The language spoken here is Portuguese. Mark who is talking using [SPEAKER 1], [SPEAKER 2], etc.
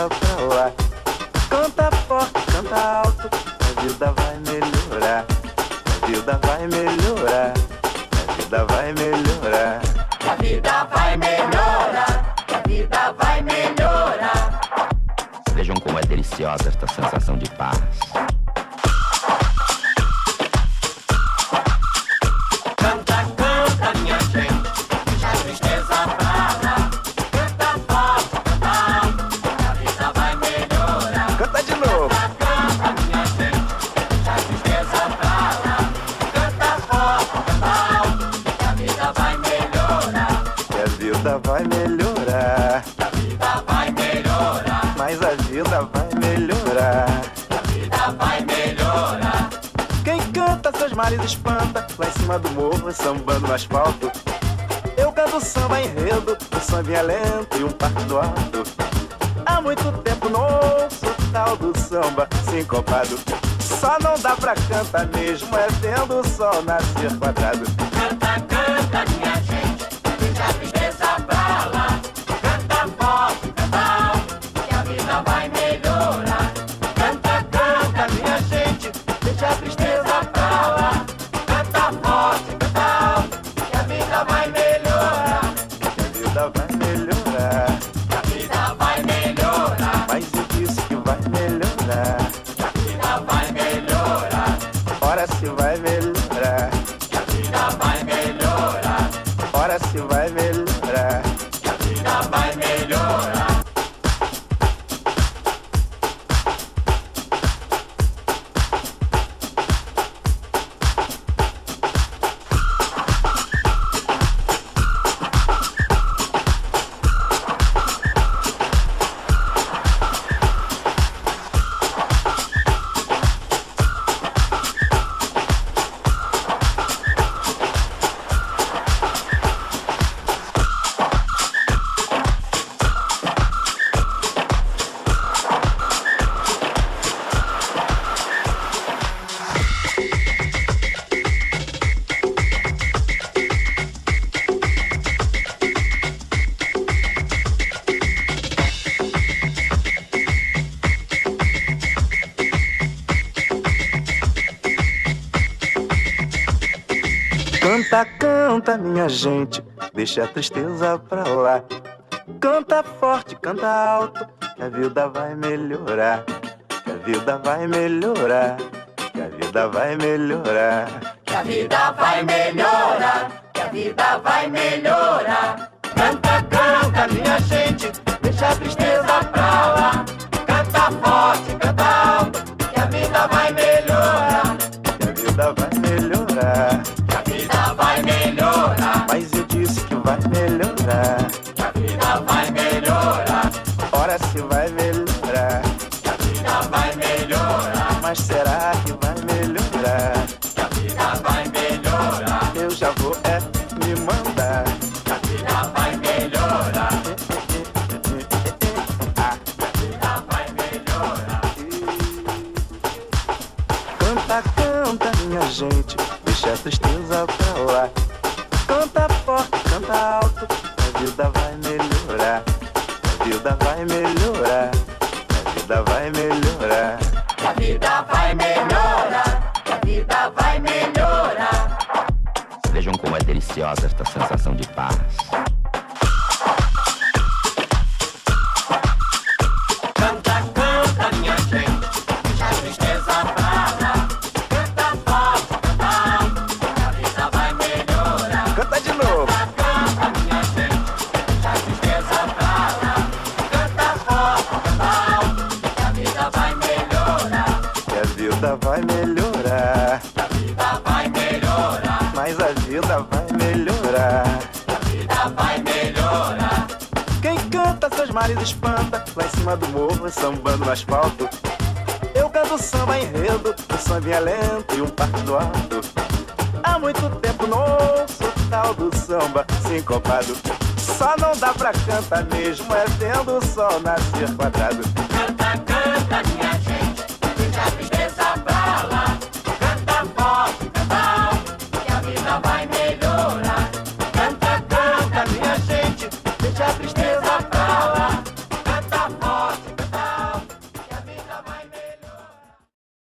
[SPEAKER 1] tristeza pra lá. Canta forte, canta alto, a vida vai melhorar. A vida vai melhorar. A vida vai melhorar.
[SPEAKER 2] A vida vai melhorar. A vida vai melhorar.
[SPEAKER 3] Vejam como é deliciosa esta sensação de paz.
[SPEAKER 2] Canta, canta, minha gente, deixa a tristeza pra lá. Canta forte, canta alto, a vida vai melhorar.
[SPEAKER 1] Canta de novo.
[SPEAKER 2] Canta, minha gente, deixa a tristeza pra lá. Canta forte, canta alto, a vida vai melhorar.
[SPEAKER 1] E a vida vai melhorar.
[SPEAKER 2] A vida vai melhorar.
[SPEAKER 1] Mas a vida vai melhorar.
[SPEAKER 2] A vida vai melhorar.
[SPEAKER 1] Quem canta seus males espanta, lá em cima do morro, sambando no asfalto. Eu canto samba enredo, o samba é lento e um parque do alto. Há muito tempo não ouço o tal do samba sincopado. Só não dá pra cantar mesmo, é vendo o sol nascer quadrado.
[SPEAKER 2] Canta, canta, minha gente, deixa a tristeza pra lá. Canta forte, canta alto, que a vida vai melhorar. Canta, canta, minha gente, deixa a tristeza pra lá. Canta forte, canta alto, que a vida vai melhorar.
[SPEAKER 1] A vida vai melhorar.
[SPEAKER 2] A vida vai melhorar.
[SPEAKER 1] Mas eu disse que vai melhorar.
[SPEAKER 2] A vida vai melhorar.
[SPEAKER 1] Ora se vai melhorar.
[SPEAKER 2] A vida vai melhorar.
[SPEAKER 1] Ora se vai melhorar.
[SPEAKER 2] A vida vai melhorar.
[SPEAKER 1] Canta, canta, minha gente, deixa a tristeza pra lá. Canta forte, canta alto, que a vida vai melhorar. Que a vida vai melhorar. Que a vida vai melhorar.
[SPEAKER 2] Que a vida vai melhorar. Que a vida vai melhorar. Canta, canta, minha gente, deixa a tristeza pra lá. Canta forte, canta alto, que a vida vai melhorar.
[SPEAKER 1] Que a vida vai melhorar.
[SPEAKER 2] Que a vida vai melhorar.
[SPEAKER 1] Mas eu disse que vai melhorar.
[SPEAKER 2] Que a vida vai melhorar.
[SPEAKER 1] Ora se vai melhorar.
[SPEAKER 2] Que a vida vai melhorar.
[SPEAKER 1] Mas será que vai melhorar?
[SPEAKER 2] Que a vida vai melhorar.
[SPEAKER 1] Eu já vou me mandar.
[SPEAKER 2] Que a vida vai melhorar. Que a vida vai melhorar.
[SPEAKER 1] Canta, canta, minha gente, deixa a tristeza pra lá. Canta forte, canta alto, a vida vai melhorar. A vida vai melhorar. A vida vai melhorar.
[SPEAKER 2] Que a vida vai melhorar. Que a vida vai melhorar.
[SPEAKER 3] Vejam como é deliciosa esta sensação de paz.
[SPEAKER 2] Canta, canta, minha gente, deixa a tristeza pra lá. Canta forte, canta alto, que a vida vai melhorar.
[SPEAKER 1] Canta de novo.
[SPEAKER 2] Canta, minha gente, deixa a tristeza pra lá. Canta forte, canta alto, que a vida vai melhorar.
[SPEAKER 1] Que a vida vai melhorar.
[SPEAKER 2] Que a vida vai melhorar.
[SPEAKER 1] Mas a vida vai melhorar.
[SPEAKER 2] Que a vida vai melhorar.
[SPEAKER 1] Quem canta seus males espanta, lá em cima do morro, sambando no asfalto. Eu canto samba enredo, o samba é lento e um parque do alto. Há muito tempo não ouço o tal do samba sincopado. Só não dá pra cantar mesmo, é vendo o sol nascer quadrado.
[SPEAKER 2] Canta, canta, minha gente, deixa a tristeza pra lá. Canta forte, canta alto, que a vida vai melhorar.